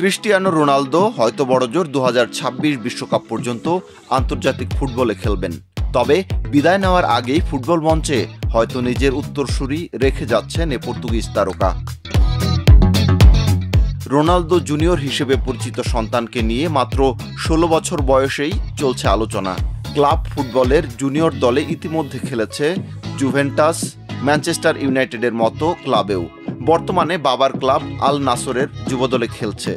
Cristiano Ronaldo হয়তো বড়জোর 2026 বিশ্বকাপ পর্যন্ত আন্তর্জাতিক ফুটবলে খেলবেন। তবে বিদায় নেওয়ার আগেই ফুটবল মঞ্চে হয়তো নিজের উত্তরসূরি রেখে যাচ্ছেন এ পর্তুগিজ তারকা। রোনালদো জুনিয়র হিসেবে পরিচিত সন্তানকে নিয়ে মাত্র 16 বছর বয়সেই চলছে আলোচনা। ক্লাব ফুটবলের জুনিয়র দলে ইতিমধ্যে খেলেছে জুভেন্টাস, ম্যানচেস্টার ইউনাইটেডের মতো ক্লাবেও। বর্তমানে বাবার ক্লাব আল নাসরের যুবদলে খেলছে।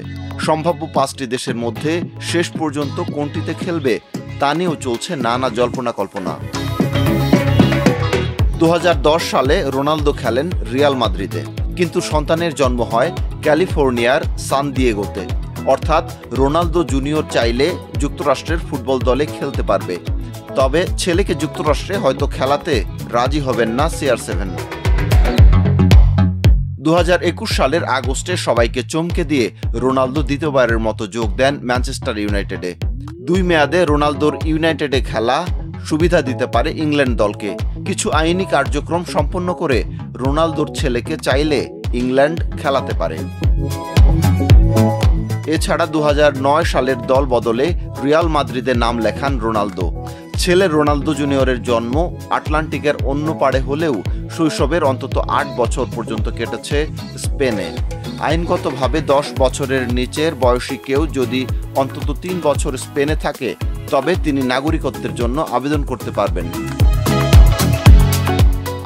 সম্ভাব্য 5টি দেশের মধ্যে শেষ পর্যন্ত কোনটিতে খেলবে তা নিয়েও চলছে নানা জল্পনা কল্পনা। 2010 সালে রোনালদো খেলেন রিয়াল মাদ্রিদে, কিন্তু সন্তানের জন্ম হয় ক্যালিফোর্নিয়ার সান দিয়েগোতে। অর্থাৎ রোনালদো জুনিয়র চাইলে যুক্তরাষ্ট্রের ফুটবল দলে খেলতে পারবে, তবে ছেলেকে যুক্তরাষ্ট্রে হয়তো খেলাতে রাজি হবেন না CR7। 2021 সালের আগস্টে সবাইকে চমকে দিয়ে রোনালদো দ্বিতীয়বারের মতো যোগ দেন ম্যানচেস্টার ইউনাইটেডে। 2 মেয়াদে রোনালদোর ইউনাইটেডে খেলা সুবিধা দিতে পারে ইংল্যান্ড দলকে। কিছু আইনি কার্যক্রম সম্পন্ন করে রোনালদোর ছেলেকে চাইলে ইংল্যান্ড খেলাতে পারে। এছাড়া 2009 সালের দল বদলে রিয়াল মাদ্রিদে নাম লেখান রোনালদো। ছেলে রোনালদো জুনিয়রের জন্ম আটলান্টিকের অন্য পাড়ে হলেও শৈশবের অন্তত 8 বছর পর্যন্ত কেটেছে স্পেনে। আইনগতভাবে 10 বছরের নিচের বয়সী কেউ যদি অন্তত 3 বছর স্পেনে থাকে তবে তিনি নাগরিকত্বের জন্য আবেদন করতে পারবেন।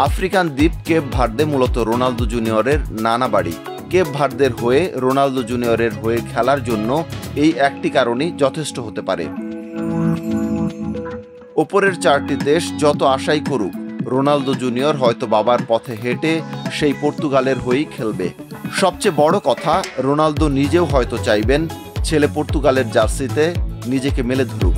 আফ্রিকান দ্বীপ কেপ ভার্দে মূলত রোনালদো জুনিয়রের নানা বাড়ি। কেপ ভার্দের হয়ে রোনালদো জুনিয়রের হয়ে খেলার জন্য এই একটি কারণই যথেষ্ট হতে পারে। ওপরের 4টি দেশ যত আশাই করুক, রোনালদো জুনিয়র হয়তো বাবার পথে হেঁটে সেই পর্তুগালের হয়েই খেলবে। সবচেয়ে বড় কথা, রোনালদো নিজেও হয়তো চাইবেন ছেলে পর্তুগালের জার্সিতে নিজেকে মেলে ধরুক।